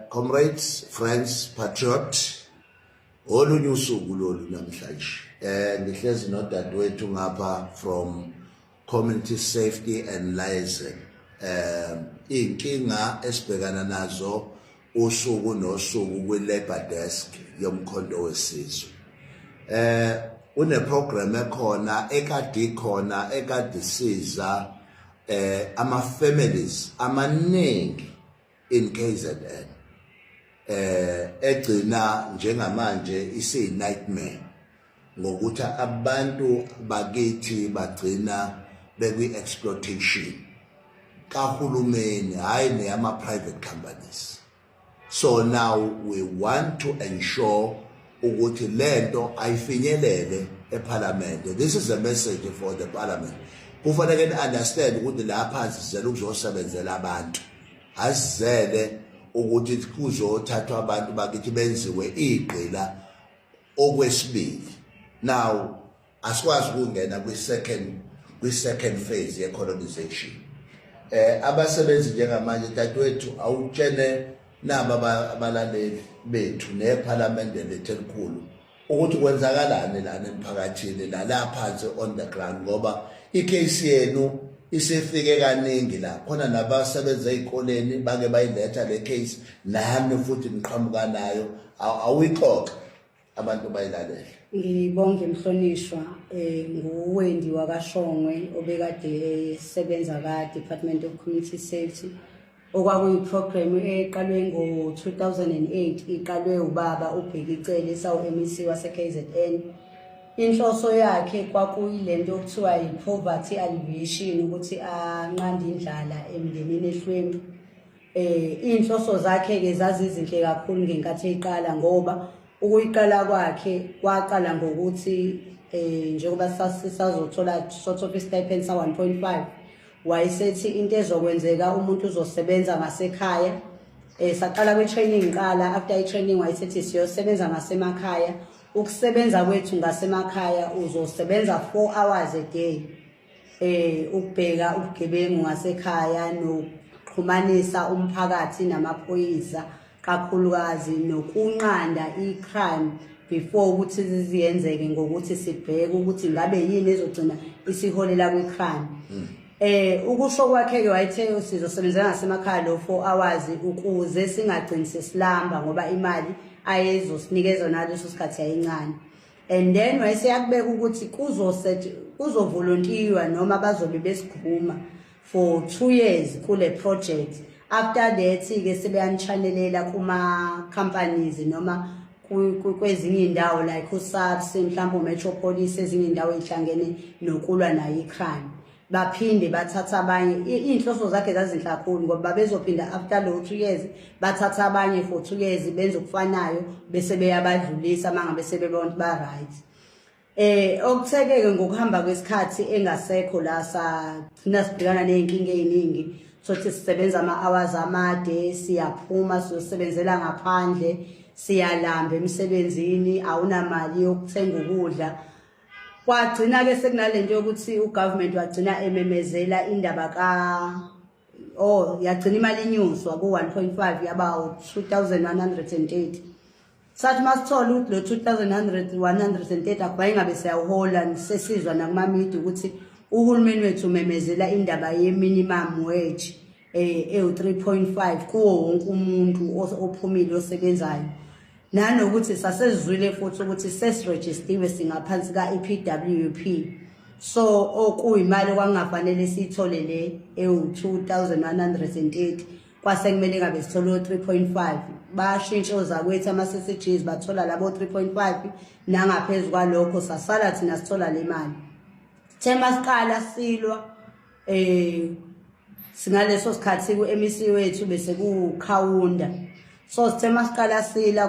Comrades, friends, patriot, olunye usuku lolu namhlanje. Ngihlezi nodadewethu ngapha from Community Safety and Liaison. Inkinga esibhekana nazo usuku nosuku kwi-Labour Desk yomkhonto wesizwe. Une program ekhona ekade isiza ama families amaningi in KZN egcina njengamanje isi nightmare ngokuthi abantu bakithi bagcina bekwi exploitation kahulumeni hayi neyama private companies. So now we want to ensure ukuthi lento ayifinyelele eParliament. This is a message for the Parliament. Kufanele understand ukuthi lapha sizele ukuzosebenzela abantu. Asizele ukuthi kuzothathwa abantu bakithi benziwe igqila okwesibili. Now asikwazi ukungena kwi-second phase ye-colonization. Abasebenzi njengamanje dadewethu awutshene naba abalaleli bethu neParliament lethu elikhulu ukuthi kwenzakalani lana emphakathini la phansi on the ground ngoba icase yenu isifike kaningi la khona nabasebenza ezikoleni bake bayiletha le case nami futhi niqhamuka nayo awuyixoxa abantu bayilalela. Ngibonge emhlonishwa nguWendi wakashongwe obekade esebenza ka Department of Community Safety okwakuyi program eqalwe ngo-2008 iqalwe ubaba uBhekicele sawu MEC wase KZN. Inhloso yakhe kwakuyilento okuthiwa yi-poverty alleviation ukuthi anqande indlala emndenini ehlwempu. Inhloso zakhe ke zazizinhle kakhulu ngenkathi eqala ngoba ukuyiqala kwakhe kwaqala ngokuthi njengoba sasizothola sort of stipend sa 1.5 wayesethi into ezokwenzeka umuntu uzosebenza ngasekhaya. Saqala kwe-training qala after i-training wayesethi siyosebenza ngasemakhaya. Ukusebenza kwethu ngasemakhaya uzosebenza 4 hours a day ukubheka ubugebengu ngasekhaya nokuxhumanisa umphakathi namaphoyisa kakhulukazi nokunqanda i-crime before ukuthi ziyenzeke ngokuthi sibheke ukuthi ngabe yini ezogcina isiholela kwi-crime. Ukusho kwakhe ke wayethe sizosebenzela ngasemakhaya lo 4 hours ukuze singagcini sesilamba ngoba imali ayezosinikeza naleso sikhathi ayincane. And then wayeseyakubeka ukuthi kuzovolontiwa noma bazobe besikhuma for 2 years kule project. After that ke sebeyanishanelela kuma companies noma kwezinye indawo like uSARS mhlawumbe uMetropolis ezinye indawo ezihlangene nokulwa nayo icrime. Baphinde bathatha abanye inhloso zakhe zazinhle kakhulu ngoba bezophinda after lo 2 years bathatha abanye for 2 years benza ukufanayo bese beyabadlulisa mangabe sebebona ba right. Okuthekeke ngokuhamba kwesikhathi engasekho la sagcina sibhekana nezinkinga eziningi sothi sisebenza ama-hours amade siyaphuma siyosebenzela ngaphandle siyalamba emsebenzini awunamali yokuthenga ukudla. Kwagcina ke sekunalento yokuthi ugovernment wagcina ememezela indaba yagcina imali inyuswa ku-1.5 yaba 2,180. Sathi masithola ukuthi lo 2,180 akubaye ngabe siyawuhola sesizwa nakumamidi ukuthi uhulumeni wethu umemezela indaba ye-minimum wage ewu-3.5 kuwo wonke umuntu ophumile osebenzayo. Nanokuthi sasezizwile futhi ukuthi sesirejistiwe singaphansi ka-EPWP. So okuyimali kwangafanele siyithole le ewu-2,180 kwase kumele ngabe sithole 3.5. Bashintsha ozakwethu ama-CCGs bathola labo 3.5 nangaphezulu kwalokho sasala thina sithola le mali. Thema siqala silwa singaleso sikhathi ku-MEC wethu bese kukhawunda. So sithema siqala sila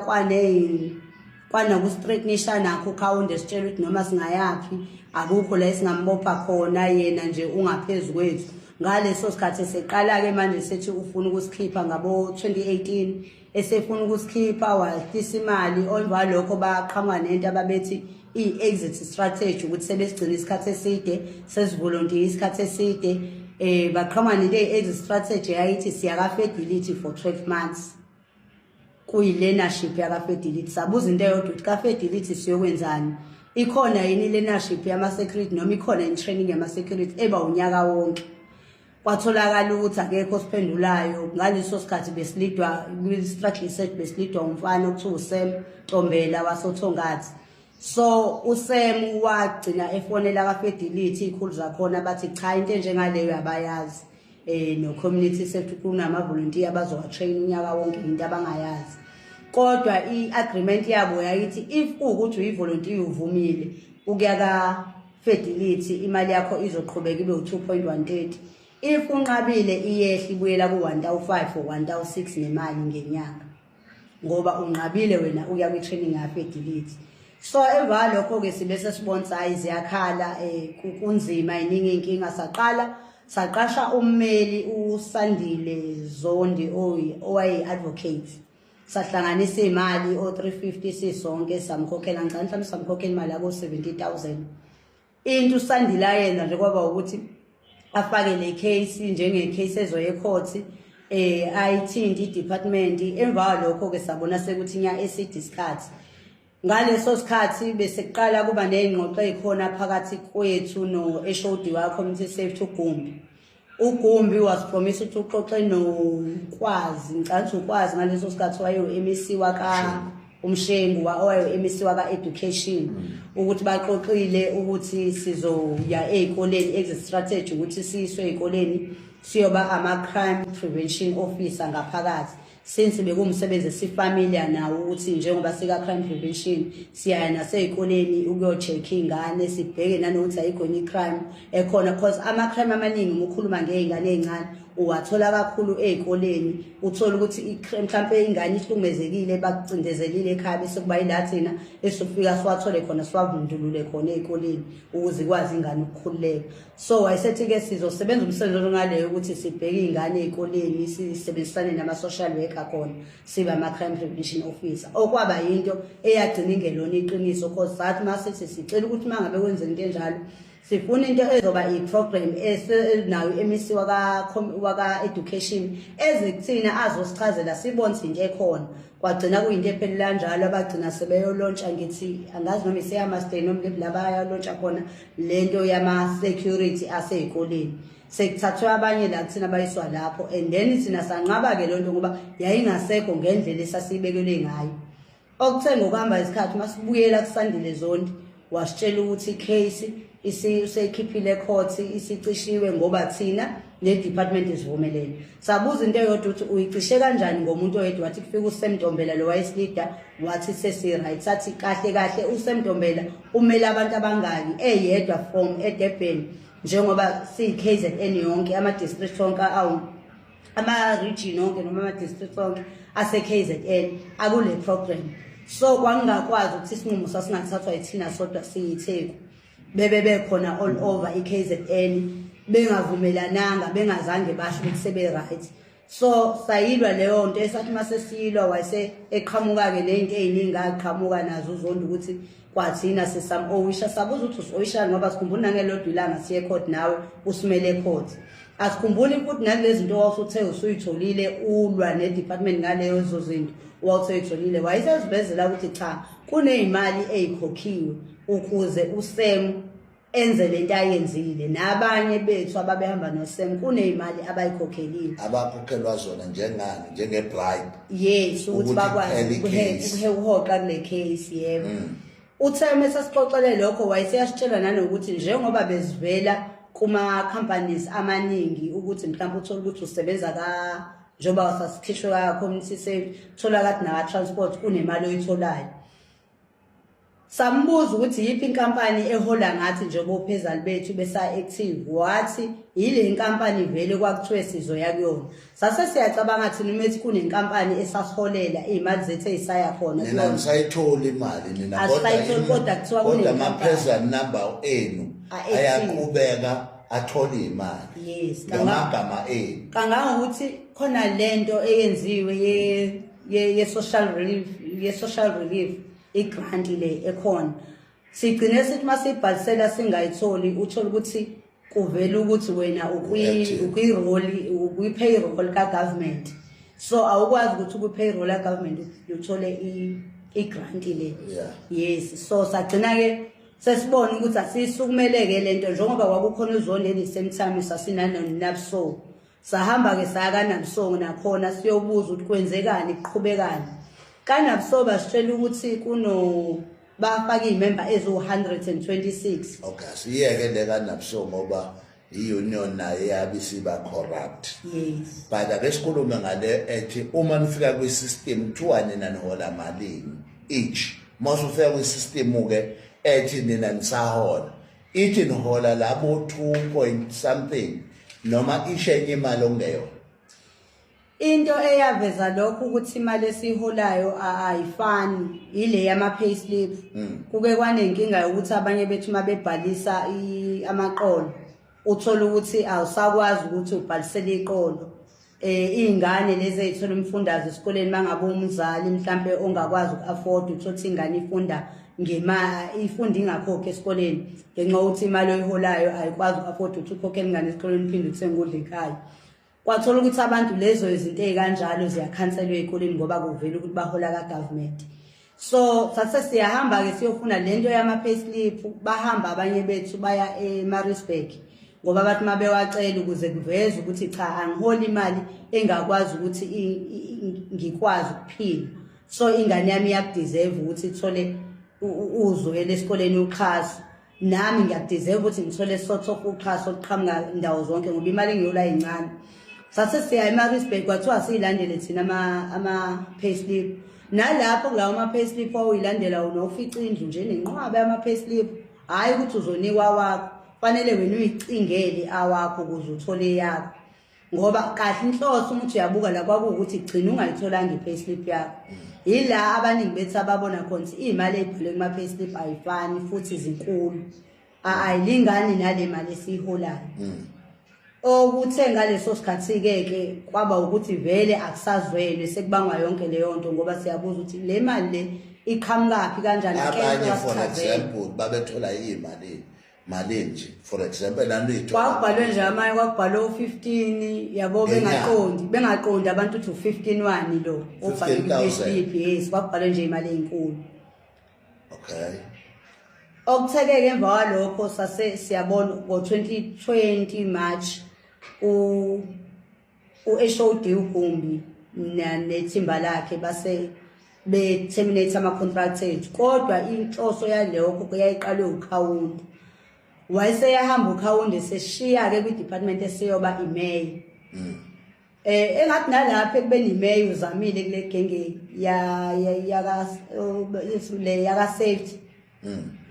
kwanaku-straightenisha nakho ukhawunda sitshela ukuthi noma singayaphi akukho la esingambopha khona yena nje ungaphezulu kwethu. Ngaleso sikhathi seqala-ke manje sethi ufuna ukusikhipha ngabo-2018 esefuna ukusikhipha wahlisa imali emva lokho baqhamuka nento ababethi i-exit strategy ukuthi sebesigcina isikhathi eside sesivolontiya isikhathi eside baqhamuka nento exit strategy yayithi siyaka-fertility for 12 months kuyi-learnership yaka-fertility. Sabuza into eyodwa ukuthi ka-fertility siyokwenzani, ikhona yini i-learnership yama-security noma ikhona i-training yama-security eba unyaka wonke. Kwatholakala ukuthi akekho osiphendulayo. Ngaleso sikhathi besilidwa kwi-struggle research, besilidwa umfana okuthiwa uSam Ntombela wasothongathi. So uSam wagcina efonela ka-fertility ikhulu zakhona bathi cha into enjengaleyo abayazi, no-community safety kunama-volunteer abazowa-train unyaka wonke into abangayazi. Kodwa i-agreement yabo yayithi if ukuthi uyi-volunteer uvumile ukuya ka-fertility imali yakho izoqhubeka ibe u-2.130. If unqabile iyehla ibuyela ku-1,500 or 1,600 nemali ngenyanga ngoba unqabile wena uya kwi-training ya-fertility. So emva lokho-ke sibe sesibona ziyakhala kunzima iningi inkinga. Saqasha ummeli uSandile Zondi owayi-advocate, sahlanganisa imali o-350 sisonke samkhokhela ngicela mhlawumbe samkhokhela imali yako-70,000. Into uSandile ayenza nje kwaba ukuthi afake le case njenge-case ezoya ecourt, ayithinte i-department. Emva lokho-ke sabona sekuthi nya eside isikhathi. Ngaleso sikhathi bese kuqala kuba nezingxoxo ezikhona phakathi kwethu no-HOD wa-community safety uGumbi was promised ukuthi uxoxe noKwazi, ngicela uKwazi ngaleso sikhathi wayo-MEC waka-Umshengu wayo-MEC waka-education ukuthi baxoxile ukuthi sizoya ey'koleni exit strategy ukuthi siyiswe ey'koleni siyoba ama-crime prevention officer ngaphakathi. Since bekumsebenzi sifamiliar nawo ukuthi njengoba sika crime prevention siyaya nasey'koleni ukuyo-check ingane sibheke nanokuthi ayikho yini i-crime ekhona, because ama-crime amaningi umukhuluma ngey'ngane ey'ncane uwathola kakhulu ey'koleni. Uthola ukuthi mhlampe ingane ihlukumezekile bakucindezelile ekhaya bese kuba yila thina esifika siwathole khona siwavundulule khona ey'koleni ukuze ikwazi ingane ukukhululeka. So wayesethi-ke sizosebenza umsebenzi ongaleyo ukuthi sibheke iy'ngane ey'koleni sisebenzisane nama-social worker khona sibe ama-crime prevention officer, okwaba yinto eyagcina ingelona iqiniso because sathi masithi sicela ukuthi uma ngabe kwenzeka into enjalo sifuna into ezoba i-program esinayo i-MEC waka-education ezikuthina azosichazela sibone into ekhona. Kwagcina kuyinto ephelele kanjalo abagcina sebeyolontsha ngithi angazi noma iseyamastay noma labayolontsha khona lento yama-security asey'koleni. Sekuthathwe abanye la kuthina bayiswa lapho and then thina sanqaba-ke loo nto ngoba yayingasekho ngendlela esasiyibekelwe ngayo. Okuthe ngokuhamba isikhathi masibuyela kuSandile Zondi wasitshela ukuthi i-case useyikhiphile court isicishiwe ngoba thina ne-department isivumelene. Sabuza into eyodwa ukuthi uyicishe kanjani ngomuntu oyedwa, wathi kufika uSam Ntombela lo wayesilida wathi sesi-right. Sathi kahle kahle uSam Ntombela umele abantu abangaki eyedwa from eDurban njengoba siyi-KZN yonke ama-district onke ama-region onke noma ama-district onke ase-KZN akule program. So kwangingakwazi ukuthi isinqumo sasingathathwa yithina sodwa siyitheku, bebekhona all over i-KZN bengavumelananga bengazange basho ukuthi sebe-right. So sayilwa leyo nto esathi masesiyilwa wayese eqhamuka-ke ney'nto ey'ningi aqhamuka nazo uZondi ukuthi kwathina sisam-owisha. Sabuza ukuthi usi-owishani ngoba sikhumbuli nangelodwa ilanga siye court nawe usimele court. Asikhumbuli futhi nalezi zinto wawusuthe usuyitholile ulwa ne-department ngalezo zinto wawuthe uyitholile. Wayesezibezela ukuthi cha kuney'mali ey'khokhiwe ukuze uSam enze lento ayenzile, nabanye bethu ababehamba noSam kuney'mali abayikhokhelile abakhokhelwa zona njenge-bribe. Yes, ukuthi bakwazi ukuhoqa kule case. Yebo, uSam esasixoxele lokho wayeseyasitshela nanokuthi njengoba bezivela kuma-companies amaningi ukuthi mhlawumbe uthole ukuthi usebenza njengoba sasikhishwe ka-community safety thola kathi naka-transport kunemali oyitholayo. Sambuza ukuthi yiphi inkampani ehola ngathi njengoba uphezulu bethu besa-active, wathi yile nkampani vele kwakuthiwe sizoya kuyona. Sase siyacabanga thina umethi kunenkampani esasiholela iy'mali zethu ey'saya khona. Nina nisayitholi imali nina asisayitholi kodwa kuthiwa kodwa ama-present number enu ayaqhubeka athole iy'mali. Yes, ngamagama enu. Kangangokuthi khona lento eyenziwe ye-social relief i-grant le ekhona sigcine sithi masibhalisela singayitholi uthole ukuthi kuvela ukuthi wena ukwi-payroll ka-government, so awukwazi ukuthi ukwi-payroll ka-government uthole i-grant le. Yes, so sagcina-ke sesibona ukuthi asisukumeleke lento njengoba kwakukhona uzondeni same time sasinanonabso, sahamba-ke saya kaNABSO nakhona siyobuza ukuthi kwenzekani kuqhubekani. KaNABSO basitshela ukuthi bafaka iy'member eziwu-126. Okay, siyeke le kaNABSO ngoba i-union nayo yabe isiba corrupt. Yes. But ake sikhulume ngale ethi uma nifika kwi-system kuthiwa nina nihola malini each. Mase ufika kwi-system-ke ethi nina nisahola, ithi nihola labo 2 point something noma ishenye imali ongeyona. Into eyaveza lokho ukuthi imali esiholayo ayifani ile yama-payslip. Kuke kwanenkinga yokuthi abanye bethu mabebhalisa amaqolo uthola ukuthi awusakwazi ukuthi ubhalisele iqolo. Iy'ngane lezi ey'thola umfundaze esikoleni mangabe umzali mhlampe ongakwazi uku-afford uthothi ingane ifunda ingakhokhi esikoleni ngenxa yokuthi imali oyiholayo ayikwazi uku-afford ukuthi ukhokhele ingane esikoleni uphinde uthenge ukudla ekhaya. Kwathola ukuthi abantu lezo izinto ey'kanjalo ziyakhanselwa ey'koleni ngoba kuvela ukuthi bahola ka-government. So sase siyahamba-ke siyofuna lento yama-payslip, bahamba abanye bethu baya eMaritzburg ngoba bathi mabewacela ukuze kuveze ukuthi cha angiholi imali engakwazi ukuthi ngikwazi ukuphila. So ingane yami iyakudeserve ukuthi ithole uzwele esikoleni uxhaso, nami ngiyakudeserve ukuthi ngithole sort of uxhaso oluqhamuka ndawo zonke ngoba imali engiyola incane. Sase siya eMaritzburg kwathiwa siyilandele thina ama-payslip, nalapho kulawo ama-payslip oyilandela unofica indlu nje nenqwaba yama-payslip, hhayi ukuthi uzonikwa wakho, fanele wena uyicingele awakho ukuze uthole yakho. Ngoba kahle inhloso ukuthi uyabuka la kwakuwukuthi gcina ungayitholanga i-payslip yakho. Yila abaningi bethu ababona khona ukuthi iy'mali ey'bhalwe kuma-payslip ayifani futhi zinkulu, ayilingani nale mali esiyiholayo. Okuthe ngaleso sikhathi-ke kwaba ukuthi vele akusazwelwe sekubangwa yonke leyo nto ngoba siyabuza ukuthi le mali le iqhamukaphi kanjani. Abanye for example babethola imali nje, for example kwakubhalwe nje amanye kwakubhalwe u-15 yabo bengaqondi abantu ukuthi u-15 lo obhalwe kwi-payslip. Yes, kwakubhalwe nje imali ey'nkulu. Okay. Okutheke-ke emva kwalokho sase siyabona ngo-2020 March u-HOD uGumbi nethimba lakhe base be-terminate ama-contract ethu, kodwa inhloso yalokho yayiqalwe uKhawundi. Wayeseyahamba uKhawundi eseshiya-ke kwi-department esiyoba imeya. Engathi nalapho ekubeni imeya uzamile kule genge yaka-safety.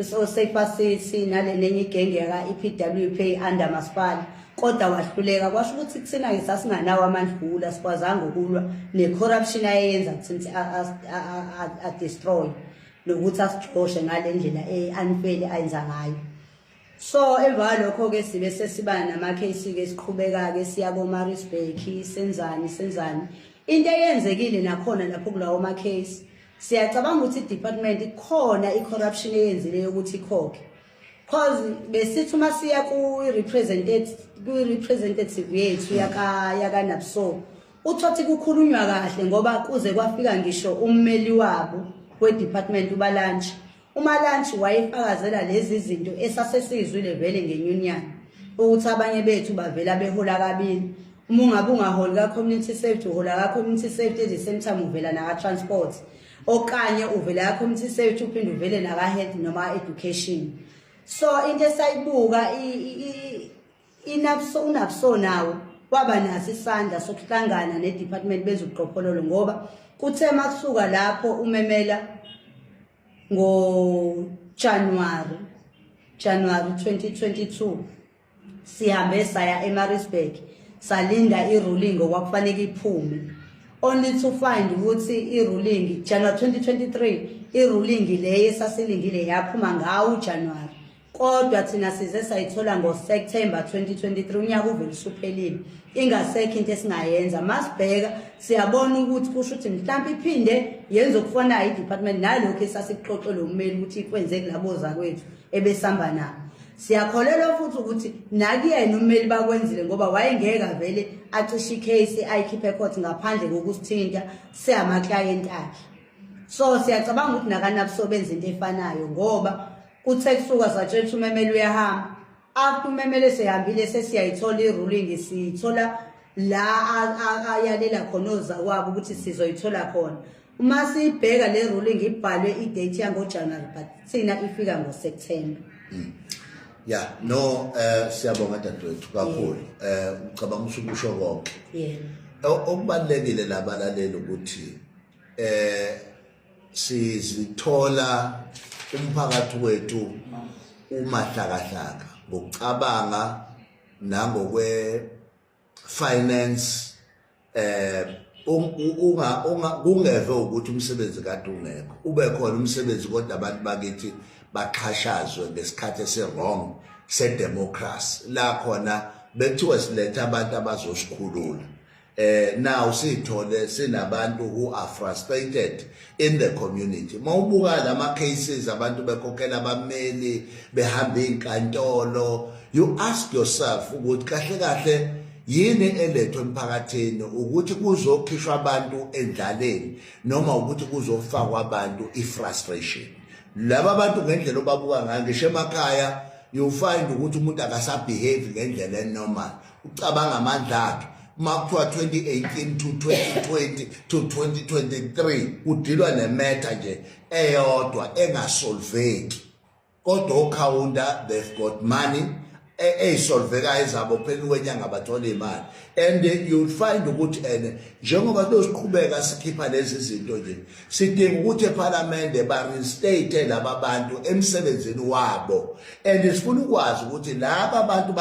So Safer City nale nenye igenge yaka-EPWP under masipala, kodwa wahluleka kwasho ukuthi kuthina-ke sasinganawo amandla sikwazanga ukulwa ne-corruption ayenza kuthi a-destroy nokuthi asijoshe ngale ndlela unfair ayenza ngayo. So emva kwalokho-ke sibe sesiba nama-case-ke siqhubeka-ke siya ko-Maritzburg senzani. Into eyenzekile nakhona lapho kulawo ma-case, siyacabanga ukuthi i-department ikhona i-corruption eyenzileyo ukuthi ikhokhe, cause besithi uma siya kwi-representative yethu yaka-NABSO uthothi kukhulunywa kahle ngoba kuze kwafika ngisho ummeli wabo we-department uBalantshi. uMalantshi wayefakazela lezi zinto esasesizwile vele ngenyunyana ukuthi abanye bethu bavela behola kabili. Uma ungabe ungaholi ka-community safety uhola ka-community safety at the same time uvela naka-transport, okanye uvela ka-community safety uphinde uvele naka-health noma education. So into esayibuka uNABSO nawo waba naso isandla sokuhlangana ne-department bezobuqophololo ngoba kuthe makusuka lapho umemela ngo-January 2022 sihambe saya eMaritzburg salinda i-ruling okwakufanele iphume, only to find ukuthi i-ruling January 2023 i-ruling leyo esasilingile yaphuma ngawo uJanuary, kodwa thina size sayithola ngo-September 2023 unyaka uvele usuphelile ingasekho into esingayenza. Masibheka siyabona ukuthi kusho ukuthi mhlawumbe iphinde yenze okufonayo i-department nalokho esasikuxoxele ummeli ukuthi kwenzeke labo zakwethu ebesihamba nabo. Siyakholelwa futhi ukuthi nakuyena ummeli bakwenzile ngoba wayengeke avele acishe icase ayikhiphe court ngaphandle kokusithinta siyama client akhe. So siyacabanga ukuthi nakanabuso benza into efanayo ngoba kuthe kusuka satshela umemeli uyahamba. After umemeli sehambile sesiyayithola iruling siyithola la ayalela khona ozakwabo ukuthi sizoyithola khona. Uma sibheka le ruling ibhalwe idate yangoJanuary but sina ifika ngoSeptember. Yeah, no siyabonga dadewethu kakhulu. Ucabanga ukusho konke. Yeah. Okubalekile labalaleli ukuthi sizithola umphakathi wethu umahlakahlaka ngokucabanga nangokwe finance kungeve ukuthi umsebenzi kade ungekho ube khona umsebenzi kodwa abantu bakithi baqhashazwe ngesikhathi ese-wrong se-democracy la khona bekuthiwa siletha abantu abazosikhulula. Now sithole sinabantu who are frustrated in the community. Mawubuka lama cases abantu bekhokhela abameli behamba inkantolo, you ask yourself ukuthi kahle kahle yini elethwe emphakathini ukuthi kuzokhishwa abantu endlaleni noma ukuthi kuzofakwa abantu ifrustration. Laba bantu ngendlela obabuka ngayo ngisho emakhaya you find ukuthi umuntu akasabehave ngendlela enormal. Ucabanga amandla akhe makuthiwa 2018 to 2020 to 2023 udilwa nematter nje eyodwa engasolveki. Kodwa okhawunta they've got money eyisolveka izabo phela kwenyanga bathola imali. And you'll find ukuthi njengoba siqhubeka sikhipha lezi zinto nje sidinga ukuthi eParliament ba-reinstate laba bantu emsebenzini wabo. And sifuna ukwazi ukuthi laba bantu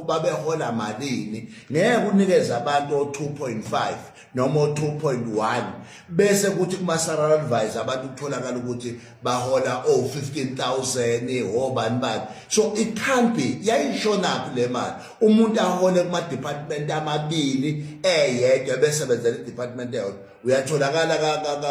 babehola malini ngeke unikeze abantu o2.5 noma o2.1 bese kuthi kuma-salary advisor abantu kutholakala ukuthi bahola 15,000 obani. So it can't be yayishonaphi le mali umuntu ahole kuma-department amabili eyedwa besebenzela i-department eyodwa. Uyatholakala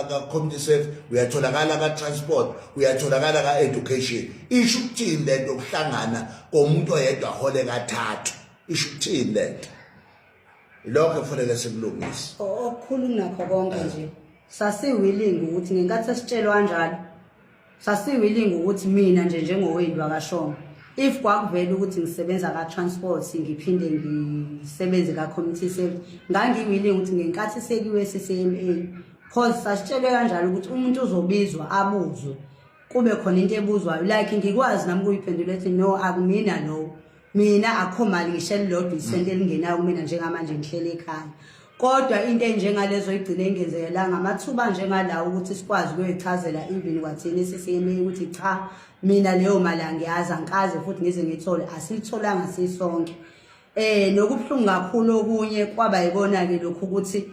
ka-community service, uyatholakala ka-transport, uyatholakala ka-education. Isho ukuthini lento yokuhlangana komuntu oyedwa ahole kathathu? Isho ukuthini lento? Lokho kufanele sikulungise. Okukhulu kunakho konke nje sasi-willing ukuthi ngenkathi sesitshelwa kanjalo sasi-willing ukuthi mina nje njengowendlu wakashongo if kwakuvela ukuthi ngisebenza ka-transport ngiphinde ngisebenze ka-community service ngangi-willing ukuthi ngenkathi sekiwe CCMA cause sasitshelwe kanjalo ukuthi umuntu uzobizwa abuzwe kube khona into ebuzwayo like ngikwazi nami kuyiphendula ethi no akumina lo mina akho mali ngishela lodwa isente elingenayo kumina njengamanje ngihlele ekhaya. Kodwa into enjengalezo igcine engenzekelanga amathuba njengalawo ukuthi sikwazi ukuyichazela even kwathini CCMA ukuthi cha mina leyo mali angiyazi angikaze futhi ngize ngithole asitholanga sisonke. Nokubhlungu kakhulu okunye kwaba yibona ke lokho ukuthi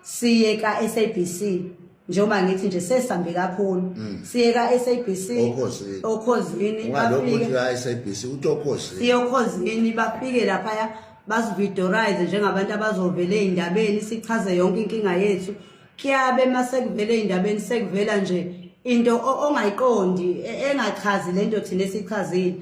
siye ka-SABC njengoba ngithi nje sesambe kakhulu siye ka-SABC okhosini bafike ka-SABC uTokhosini siye okhosini bafike lapha basividorize njengabantu abazovela ey'ndabeni sichaze yonke inkinga yethu kuyabe masekuvela ey'ndabeni sekuvela nje into ongayiqondi engachazi lento thina esichazile.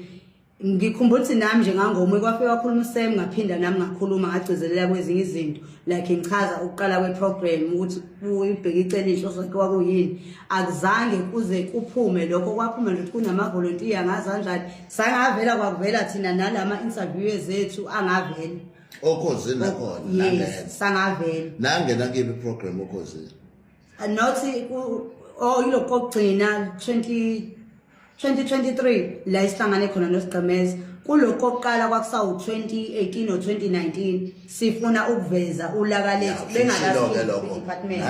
Ngikhumbula ukuthi nami nje ngangomwe kwafika kakhuluma uSem ngaphinda nami ngakhuluma ngagcizelela kwezinye izinto like ngichaza ukuqala kweprogram ukuthi uyibheka icela inhloso kwakuyini akuzange kuze kuphume lokho kwaphuma nje ukuthi kunama-volunteer ngazanjani sangavela kwakuvela thina nalama interviews zethu angavela okhosini nakhona yes sangavela nangena kuyiphi iprogram okhosini nothi yilokho kokugcina 2023 la isihlangane khona noSigqemeza kulokho kokuqala kwakusawu 2018 or 2019 sifuna ukuveza ulaka lethu bengakadepartment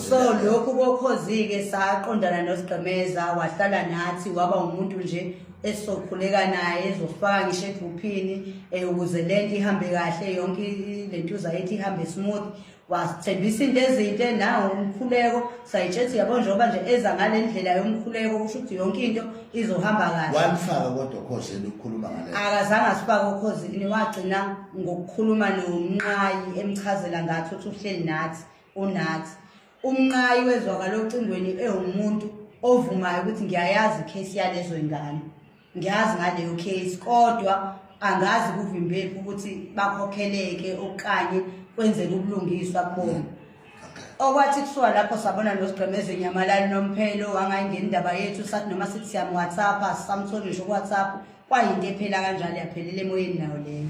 so lokhu kokhozi-ke saqondana noSigqemeza wahlala nathi waba umuntu nje esokhuleka naye ezofaka ngisho egruphini ukuze lento ihambe kahle yonke lento uzayithi ihambe smooth wasithembisa into ezinhle nawo umkhuleko sayitshethi yabo njengoba nje eza ngale ndlela yomkhuleko kusho ukuthi yonke into izohamba kahle. Wamfaka kodwa Khosi ukukhuluma ngale akazange asifake uKhosini wagcina ngokukhuluma noMnqayi emchazela ngathi uthi uhleli nathi unathi uMnqayi wezwakala ocingweni ewumuntu ovumayo ukuthi ngiyayazi icase yalezo ingane ngiyazi ngaleyo case kodwa angazi kuvimbephi ukuthi bakhokheleke okanye kwenzele ubulungiswa kubona. Okwathi kusuka lapho sabona noSigqemeze Nyamalali Nomphelo wangayingena indaba yethu sathi noma sithi siyam WhatsApp asamtholisha ku WhatsApp kwayinto ephela kanjalo yaphelela emoyeni nayo leyo.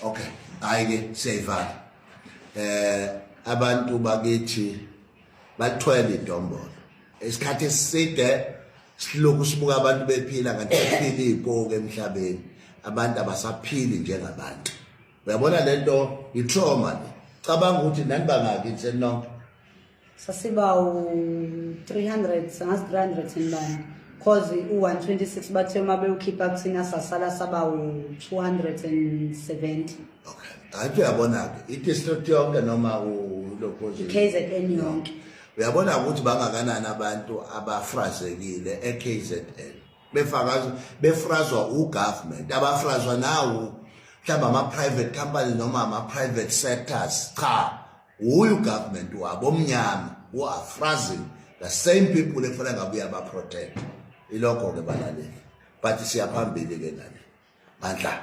Okay, ayike siyayivala. Abantu bakithi bathwele idombolo. Isikhathi eside siloku sibuka abantu bephila ngathi bephila izipoke emhlabeni. Abantu abasaphili njengabantu. Uyabona lento itrauma le. Cabanga ukuthi nani bangaki senonke? Sasiba u300 sangas 309 cause u126 bathe uma bewukhipha kuthina sasala saba u270. Okay. Athi uyabona ke i-district yonke noma ulokhozi KZN yonke. Uyabona ukuthi bangakanani abantu abafrazekile eKZN. Befrazwa ugovernment, abafrazwa nawo mhlawumbe ama-private company noma ama-private sectors. Cha, ugovernment wabo omnyama who are phrasing the same people ekufanele ngabe uyabaprotect. Ilokho ke balaleli. But siyaphambili ke nani. Mandla.